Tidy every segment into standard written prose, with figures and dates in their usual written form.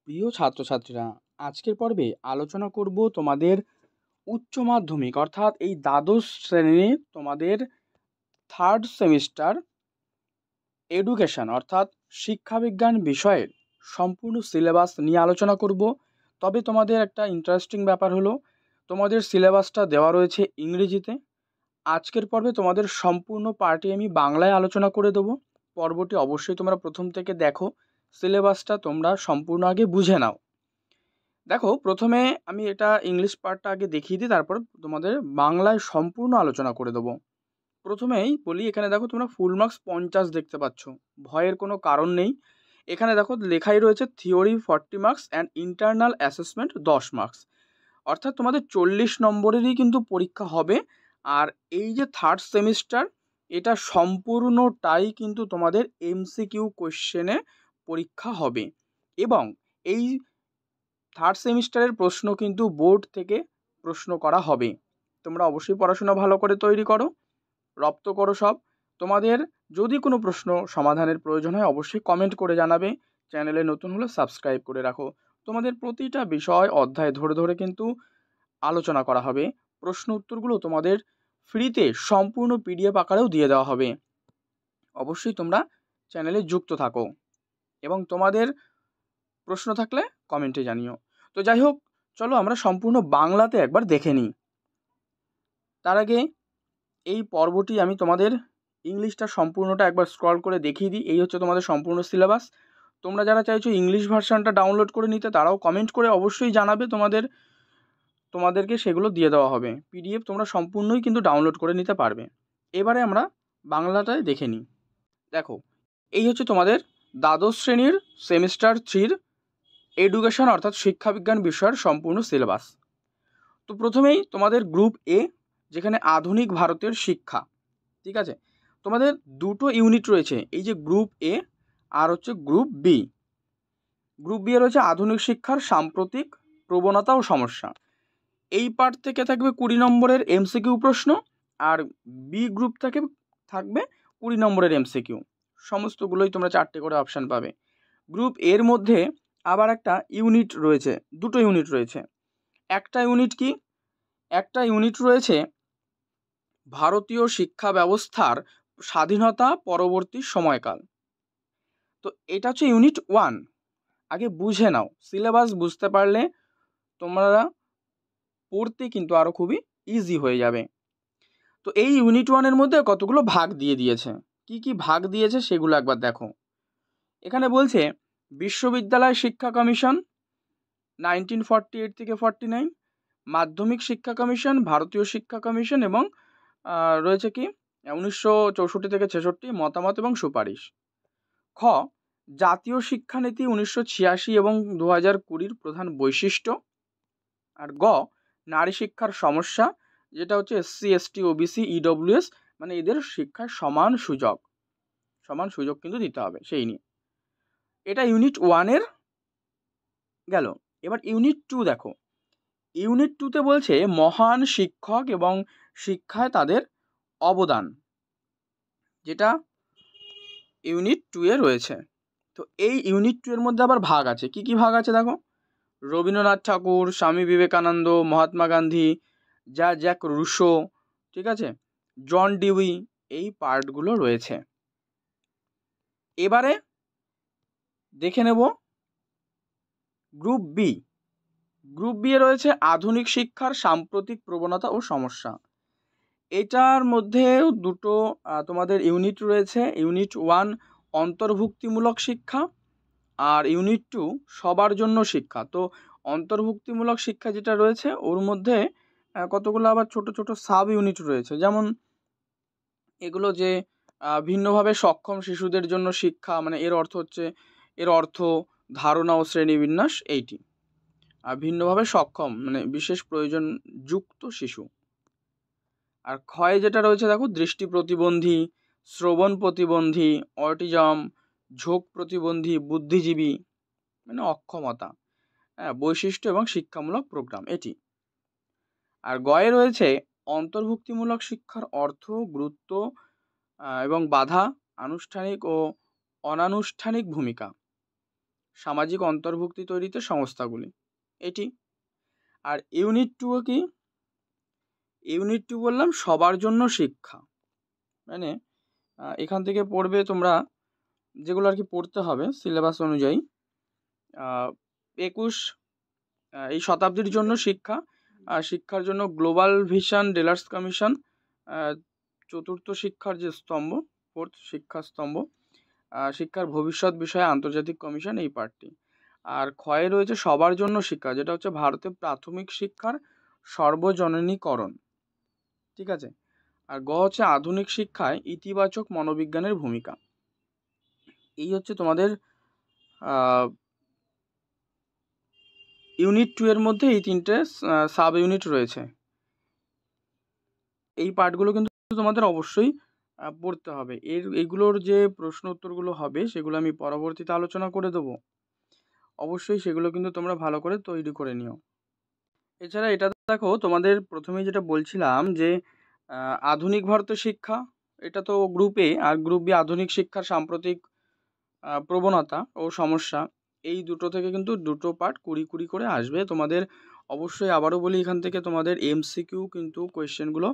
প্রিয় ছাত্রছাত্রীরা, আজকের পর্বে আলোচনা করব তোমাদের উচ্চ মাধ্যমিক অর্থাৎ এই দ্বাদশ শ্রেণীর তোমাদের থার্ড সেমিস্টার এডুকেশন অর্থাৎ শিক্ষাবিজ্ঞান বিষয়ের সম্পূর্ণ সিলেবাস নিয়ে আলোচনা করব। তবে তোমাদের একটা ইন্টারেস্টিং ব্যাপার হলো তোমাদের সিলেবাসটা দেওয়া রয়েছে ইংরেজিতে। আজকের পর্বে তোমাদের সম্পূর্ণ পার্টি আমি বাংলায় আলোচনা করে দেবো। পর্বটি অবশ্যই তোমরা প্রথম থেকে দেখো, সিলেবাসটা তোমরা সম্পূর্ণ আগে বুঝে নাও। দেখো, প্রথমে আমি এটা ইংলিশ পার্টটা আগে দেখিয়ে দিই, তারপর তোমাদের বাংলায় সম্পূর্ণ আলোচনা করে দেবো। প্রথমেই বলি, এখানে দেখো তোমরা ফুল মার্কস 50 দেখতে পাচ্ছ, ভয়ের কোনো কারণ নেই। এখানে দেখো লেখাই রয়েছে theory 40 marks and internal assessment 10 marks, অর্থাৎ তোমাদের 40 নম্বরেরই কিন্তু পরীক্ষা হবে। আর এই যে থার্ড সেমিস্টার, এটা সম্পূর্ণটাই কিন্তু তোমাদের এমসিকিউ কোশ্চেনে পরীক্ষা হবে। এবং এই থার্ড সেমিস্টারের প্রশ্ন কিন্তু বোর্ড থেকে প্রশ্ন করা হবে। তোমরা অবশ্যই পড়াশোনা ভালো করে তৈরি করো, রপ্ত করো সব। তোমাদের যদি কোনো প্রশ্ন সমাধানের প্রয়োজন হয় অবশ্যই কমেন্ট করে জানাবে। চ্যানেলে নতুন হলে সাবস্ক্রাইব করে রাখো। তোমাদের প্রতিটা বিষয় অধ্যায় ধরে ধরে কিন্তু আলোচনা করা হবে। প্রশ্ন উত্তরগুলো তোমাদের ফ্রিতে সম্পূর্ণ পিডিএফ আকারেও দিয়ে দেওয়া হবে। অবশ্যই তোমরা চ্যানেলে যুক্ত থাকো এবং তোমাদের প্রশ্ন থাকলে কমেন্টে জানিও। তো যাই হোক, চলো আমরা সম্পূর্ণ বাংলাতে একবার দেখে নিই। তার আগে এই পর্বটি আমি তোমাদের ইংলিশটা সম্পূর্ণটা একবার স্ক্রল করে দেখিয়ে দিই। এই হচ্ছে তোমাদের সম্পূর্ণ সিলেবাস। তোমরা যারা চাইছো ইংলিশ ভার্সানটা ডাউনলোড করে নিতে, তারাও কমেন্ট করে অবশ্যই জানাবে, তোমাদেরকে সেগুলো দিয়ে দেওয়া হবে। পিডিএফ তোমরা সম্পূর্ণই কিন্তু ডাউনলোড করে নিতে পারবে। এবারে আমরা বাংলাটায় দেখে নিই। দেখো, এই হচ্ছে তোমাদের দ্বাদশ শ্রেণীর সেমিস্টার 3 এডুকেশন অর্থাৎ শিক্ষাবিজ্ঞান বিষয়ের সম্পূর্ণ সিলেবাস। তো প্রথমেই তোমাদের গ্রুপ এ, যেখানে আধুনিক ভারতের শিক্ষা, ঠিক আছে। তোমাদের দুটো ইউনিট রয়েছে, এই যে গ্রুপ এ আর হচ্ছে group B. Group B A রয়েছে আধুনিক শিক্ষার সাম্প্রতিক প্রবণতা ও সমস্যা। এই পার্ট থেকে থাকবে 20 নম্বরের এমসিকিউ প্রশ্ন, আর বি গ্রুপ থেকে থাকবে 20 নম্বরের এমসিকিউ। সমস্তগুলোই তোমরা 4টে করে অপশান পাবে। গ্রুপ এর মধ্যে আবার একটা ইউনিট রয়েছে, দুটো ইউনিট রয়েছে। একটা ইউনিট কি? একটা ইউনিট রয়েছে ভারতীয় শিক্ষা ব্যবস্থার স্বাধীনতা পরবর্তী সময়কাল। তো এটা হচ্ছে ইউনিট 1। আগে বুঝে নাও, সিলেবাস বুঝতে পারলে তোমরা পড়তে কিন্তু আরও খুবই ইজি হয়ে যাবে। তো এই ইউনিট 1-এর মধ্যে কতগুলো ভাগ দিয়ে দিয়েছে, কি কি ভাগ দিয়েছে সেগুলো একবার দেখো। এখানে বলছে বিশ্ববিদ্যালয় শিক্ষা কমিশন 1948 থেকে 49, মাধ্যমিক শিক্ষা কমিশন, ভারতীয় শিক্ষা কমিশন এবং রয়েছে কি 1964 থেকে 66 মতামত এবং সুপারিশ। খ, জাতীয় শিক্ষানীতি 1986 এবং 2020 প্রধান বৈশিষ্ট্য। আর গ, নারী শিক্ষার সমস্যা, যেটা হচ্ছে এসসি এসটি ওবিসি ইডব্লিউএস, মানে এদের শিক্ষার সমান সুযোগ কিন্তু দিতে হবে সেই নিয়ে। এটা ইউনিট 1-এর গেল। এবার ইউনিট 2 দেখো। ইউনিট 2-তে বলছে মহান শিক্ষক এবং শিক্ষায় তাদের অবদান, যেটা ইউনিট 2-এ রয়েছে। তো এই ইউনিট 2-এর মধ্যে আবার ভাগ আছে, কি কি ভাগ আছে দেখো। রবীন্দ্রনাথ ঠাকুর, স্বামী বিবেকানন্দ, মহাত্মা গান্ধী, জ্যাক রুশো, ঠিক আছে, জন ডিউই, এই পার্টগুলো রয়েছে। এবারে দেখে নেব group B. Group B A রয়েছে আধুনিক শিক্ষার সাম্প্রতিক প্রবণতা ও সমস্যা। এটার মধ্যেও দুটো তোমাদের ইউনিট রয়েছে। ইউনিট 1 অন্তর্ভুক্তিমূলক শিক্ষা, আর ইউনিট 2 সবার জন্য শিক্ষা। তো অন্তর্ভুক্তিমূলক শিক্ষা যেটা রয়েছে ওর মধ্যে কতগুলো আবার ছোট ছোট সাব ইউনিট রয়েছে, যেমন এগুলো যে ভিন্নভাবে সক্ষম শিশুদের জন্য শিক্ষা, মানে এর অর্থ ধারণা ও শ্রেণীবিন্যাস এইটি। আর ভিন্নভাবে সক্ষম মানে বিশেষ প্রয়োজন যুক্ত শিশু। আর ক্ষয় যেটা রয়েছে দেখো, দৃষ্টি প্রতিবন্ধী, শ্রবণ প্রতিবন্ধী, অটিজম, ঝোঁক প্রতিবন্ধী, বুদ্ধিজীবী, মানে অক্ষমতা, বৈশিষ্ট্য এবং শিক্ষামূলক প্রোগ্রাম এটি। আর গয়ে রয়েছে অন্তর্ভুক্তিমূলক শিক্ষার অর্থ, গুরুত্ব এবং বাধা, আনুষ্ঠানিক ও অনানুষ্ঠানিক ভূমিকা, সামাজিক অন্তর্ভুক্তি তৈরিতে সংস্থাগুলি, এটি। আর ইউনিট 2 কি? ইউনিট 2 বললাম সবার জন্য শিক্ষা, মানে এখান থেকে পড়বে তোমরা যেগুলো আর কি পড়তে হবে সিলেবাস অনুযায়ী। 21 এই শতাব্দীর জন্য শিক্ষা, শিক্ষার জন্য গ্লোবাল ভিশন ডেলার্স কমিশন, চতুর্থ শিক্ষার যে স্তম্ভ, ফোর্থ শিক্ষা স্তম্ভ, শিক্ষার ভবিষ্যৎ বিষয়ে আন্তর্জাতিক কমিশন, এই পার্টটি। আর ক্ষয়ে রয়েছে সবার জন্য শিক্ষা, যেটা হচ্ছে ভারতে প্রাথমিক শিক্ষার সর্বজনীনীকরণ, ঠিক আছে। আর গ হচ্ছে আধুনিক শিক্ষায় ইতিবাচক মনোবিজ্ঞানের ভূমিকা। এই হচ্ছে তোমাদের ইউনিট 2 এর মধ্যে এই 3টে সাব ইউনিট রয়েছে। এই পার্টগুলো কিন্তু তোমাদের অবশ্যই পড়তে হবে। এইগুলোর যে প্রশ্ন উত্তরগুলো হবে সেগুলো আমি পরবর্তীতে আলোচনা করে দেবো, অবশ্যই সেগুলো কিন্তু তোমরা ভালো করে তৈরি করে নিও। এছাড়া এটা দেখো, তোমাদের প্রথমেই যেটা বলছিলাম যে আধুনিক ভারতের শিক্ষা, এটা তো গ্রুপ এ, আর গ্রুপ বি আধুনিক শিক্ষার সাম্প্রতিক প্রবণতা ও সমস্যা, এই দুটো থেকে কিন্তু দুটো পার্ট 20 করে আসবে তোমাদের। অবশ্যই আবারও বলি, এখান থেকে তোমাদের এমসিকিউ কিন্তু কোয়েশ্চেনগুলো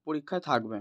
পরীক্ষায় থাকবে।